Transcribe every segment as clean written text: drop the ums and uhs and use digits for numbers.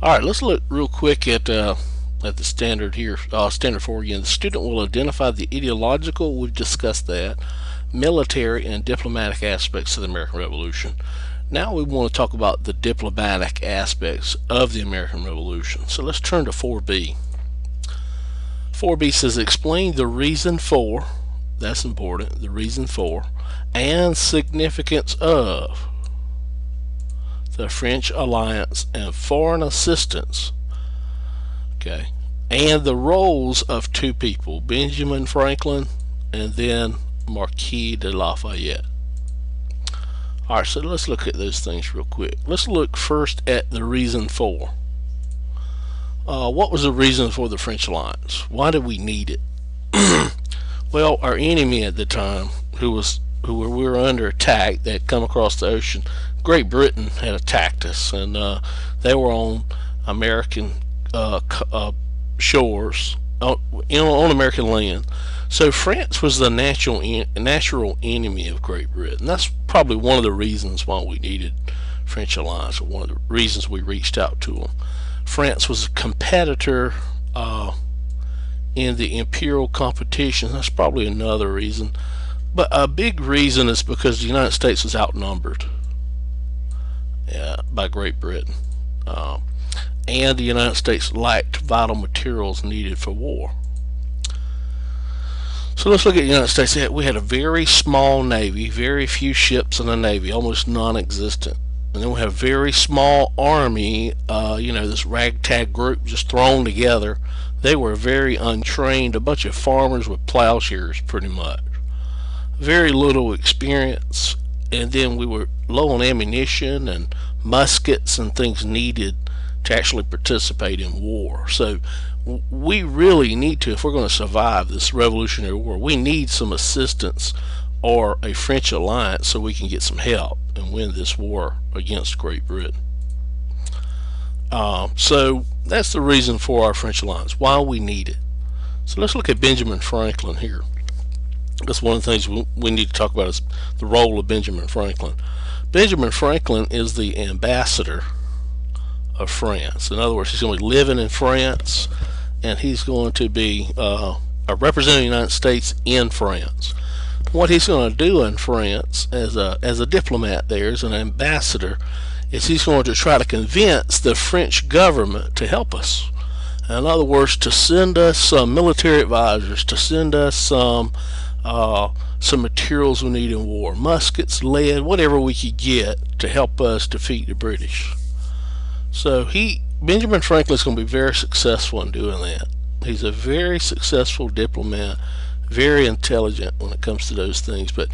Alright, let's look real quick at the standard here. Standard 4 again. The student will identify the ideological, we've discussed that, military and diplomatic aspects of the American Revolution. Now we want to talk about the diplomatic aspects of the American Revolution. So let's turn to 4b. 4b says explain the reason for, that's important, the reason for, and significance of the French alliance and foreign assistance, okay, and the roles of two people, Benjamin Franklin and then Marquis de Lafayette. Alright, so let's look at those things real quick. Let's look first at the reason for. What was the reason for the French alliance? Why did we need it? Well, our enemy at the time, who we were under attack, that had come across the ocean, Great Britain had attacked us, and they were on American shores, on American land. So France was the natural enemy of Great Britain. That's probably one of the reasons why we needed French alliance, or one of the reasons we reached out to them. France was a competitor in the imperial competition. That's probably another reason. But a big reason is because the United States was outnumbered by Great Britain, and the United States lacked vital materials needed for war. So let's look at the United States. We had a very small navy, very few ships in the navy, almost non-existent. And then we have a very small army, this ragtag group just thrown together. They were very untrained, a bunch of farmers with plowshares pretty much. Very little experience, and then we were low on ammunition and muskets and things needed to actually participate in war. So we really need to, if we're going to survive this Revolutionary War, we need some assistance or a French alliance so we can get some help and win this war against Great Britain. So that's the reason for our French alliance, why we need it. So let's look at Benjamin Franklin here. That's one of the things we need to talk about, is the role of Benjamin Franklin. Benjamin Franklin is the ambassador of France. In other words, he's going to be living in France, and he's going to be representing the United States in France. What he's going to do in France as a diplomat there, as an ambassador, is he's going to try to convince the French government to help us. In other words, to send us some military advisors, to send us some materials we need in war, muskets, lead, whatever we could get to help us defeat the British. So Benjamin Franklin is going to be very successful in doing that. He's a very successful diplomat, very intelligent when it comes to those things, but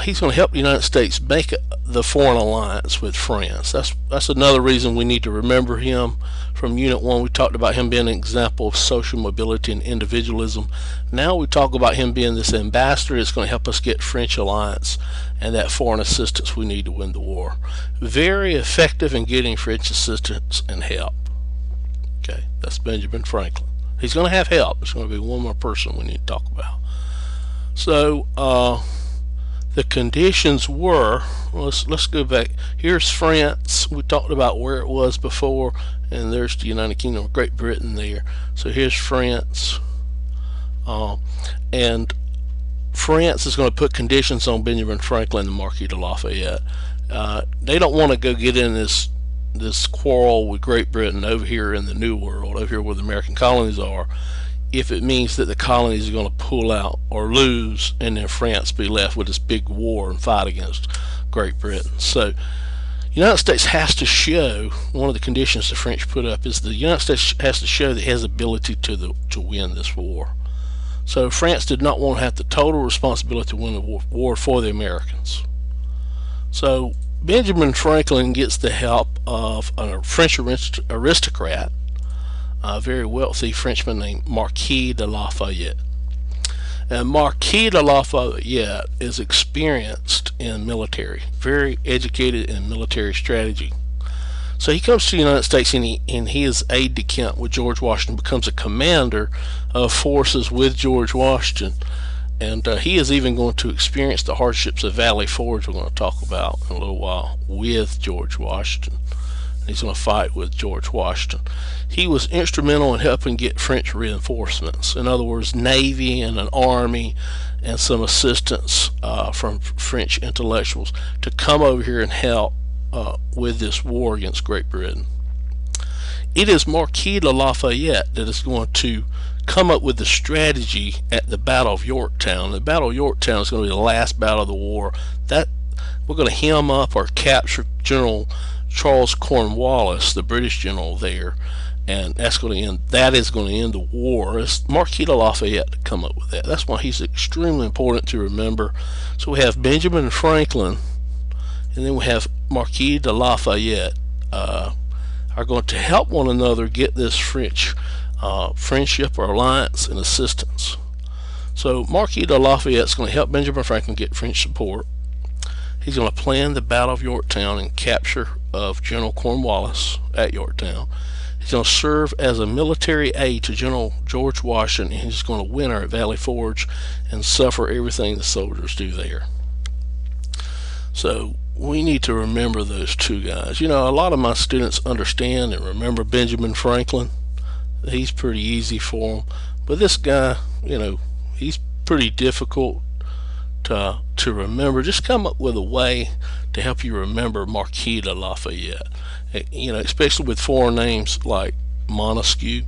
he's going to help the United States make the foreign alliance with France. That's another reason we need to remember him. From Unit 1, we talked about him being an example of social mobility and individualism. Now we talk about him being this ambassador that's going to help us get French alliance and that foreign assistance we need to win the war. Very effective in getting French assistance and help. Okay, that's Benjamin Franklin. He's going to have help. There's going to be one more person we need to talk about. So the conditions were, let's go back. Here's France. We talked about where it was before, and there's the United Kingdom of Great Britain there. So here's France, and France is going to put conditions on Benjamin Franklin and Marquis de Lafayette. They don't want to go get in this quarrel with Great Britain over here in the New World, over here where the American colonies are, if it means that the colonies are going to pull out or lose, and then France be left with this big war and fight against Great Britain. So the United States has to show, one of the conditions the French put up is the United States has to show that it has ability to win this war. So France did not want to have the total responsibility to win the war for the Americans. So Benjamin Franklin gets the help of a French aristocrat, a very wealthy Frenchman named Marquis de Lafayette. And Marquis de Lafayette is experienced in military, very educated in military strategy. So he comes to the United States, and he is aide-de-camp with George Washington, becomes a commander of forces with George Washington. And he is even going to experience the hardships of Valley Forge, we're going to talk about in a little while, with George Washington. He's going to fight with George Washington. He was instrumental in helping get French reinforcements. In other words, Navy and an army and some assistance from French intellectuals to come over here and help with this war against Great Britain. It is Marquis de Lafayette that is going to come up with the strategy at the Battle of Yorktown. The Battle of Yorktown is going to be the last battle of the war. That we're going to hem up or capture General Charles Cornwallis, the British general there, and that is going to end the war. It's Marquis de Lafayette to come up with that. That's why he's extremely important to remember. So we have Benjamin Franklin, and then we have Marquis de Lafayette are going to help one another get this French friendship or alliance and assistance. So Marquis de Lafayette is going to help Benjamin Franklin get French support. He's going to plan the Battle of Yorktown and capture of General Cornwallis at Yorktown. He's going to serve as a military aide to General George Washington, and he's going to winter at Valley Forge and suffer everything the soldiers do there. So we need to remember those two guys. You know, a lot of my students understand and remember Benjamin Franklin. He's pretty easy for them. But this guy, you know, he's pretty difficult to remember. Just come up with a way to help you remember Marquis de Lafayette. You know, especially with foreign names like Montesquieu,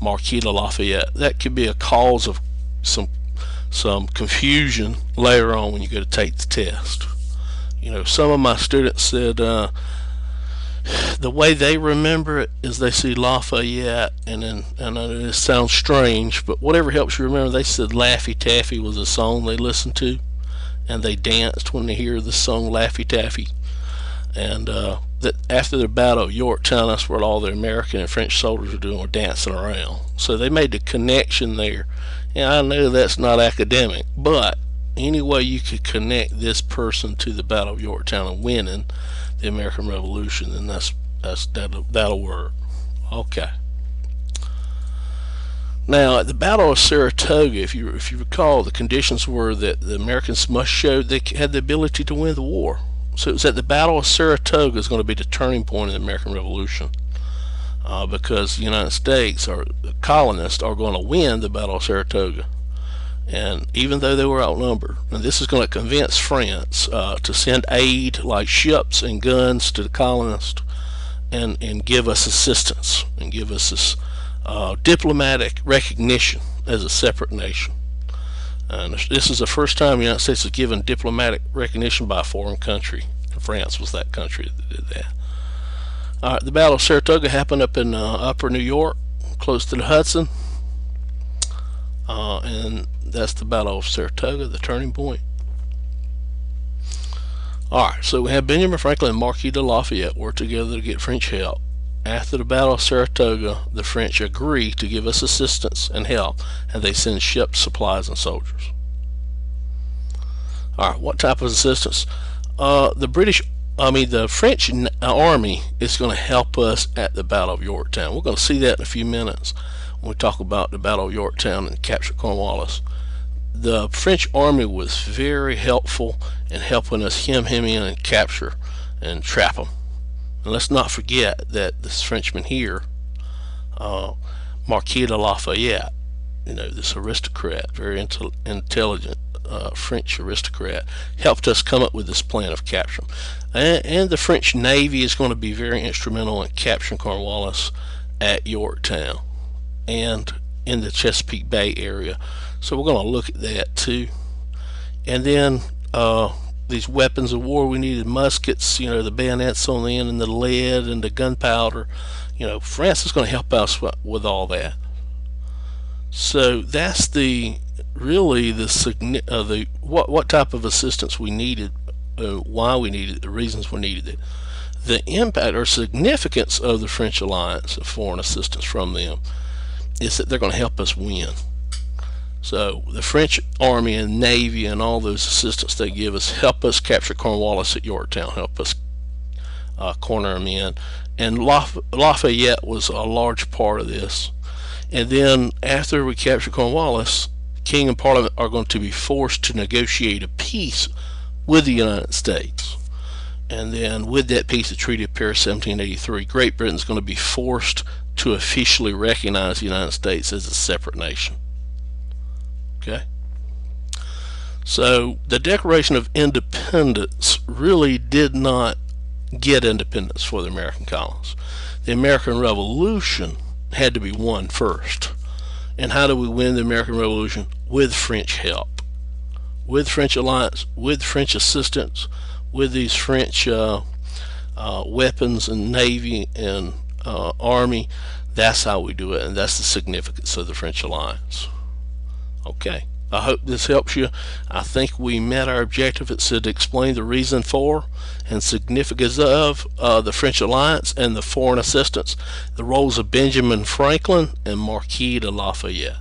Marquis de Lafayette. That could be a cause of some confusion later on when you go to take the test. You know, some of my students said the way they remember it is they see Lafayette, and then, I know it sounds strange, but whatever helps you remember, they said Laffy Taffy was a song they listened to, and they danced when they hear the song Laffy Taffy. And that after the Battle of Yorktown, that's what all the American and French soldiers were doing, were dancing around. So they made the connection there. And I know that's not academic, but any way you could connect this person to the Battle of Yorktown and winning the American Revolution, then that'll work. Okay. Now at the Battle of Saratoga, if you recall, the conditions were that the Americans must show they had the ability to win the war. So it was at the Battle of Saratoga is going to be the turning point in the American Revolution, because the United States or the colonists are going to win the Battle of Saratoga. And even though they were outnumbered, and this is going to convince France to send aid like ships and guns to the colonists and give us assistance and give us this diplomatic recognition as a separate nation. And this is the first time the United States has given diplomatic recognition by a foreign country. And France was that country that did that. All right, the Battle of Saratoga happened up in upper New York, close to the Hudson. And that's the Battle of Saratoga, the turning point. Alright, so we have Benjamin Franklin and Marquis de Lafayette work together to get French help. After the Battle of Saratoga, the French agree to give us assistance and help, and they send ships, supplies, and soldiers. Alright, what type of assistance? The French army is going to help us at the Battle of Yorktown. We're going to see that in a few minutes when we talk about the Battle of Yorktown and capture Cornwallis. The French army was very helpful in helping us hem him in and capture and trap him. And let's not forget that this Frenchman here, Marquis de Lafayette, you know, this aristocrat, very intelligent French aristocrat, helped us come up with this plan of capture. And the French Navy is going to be very instrumental in capturing Cornwallis at Yorktown and in the Chesapeake Bay area. So we're going to look at that too. And then these weapons of war we needed, muskets, you know, the bayonets on the end, and the lead and the gunpowder. You know, France is going to help us with all that. So that's what type of assistance we needed, why we needed it, the reasons we needed it. The impact or significance of the French alliance of foreign assistance from them is that they're going to help us win. So the French army and navy and all those assistance they give us help us capture Cornwallis at Yorktown, help us corner him in. And Lafayette was a large part of this. And then after we capture Cornwallis, King and Parliament are going to be forced to negotiate a peace with the United States. And then with that peace, the Treaty of Paris 1783, Great Britain is going to be forced to officially recognize the United States as a separate nation. Okay? So the Declaration of Independence really did not get independence for the American colonies. The American Revolution had to be won first. And how do we win the American Revolution? With French help, with French alliance, with French assistance, with these French weapons and navy and army. That's how we do it, and that's the significance of the French alliance. Okay, I hope this helps you. I think we met our objective. It said to explain the reason for and significance of the French alliance and the foreign assistance, the roles of Benjamin Franklin and Marquis de Lafayette.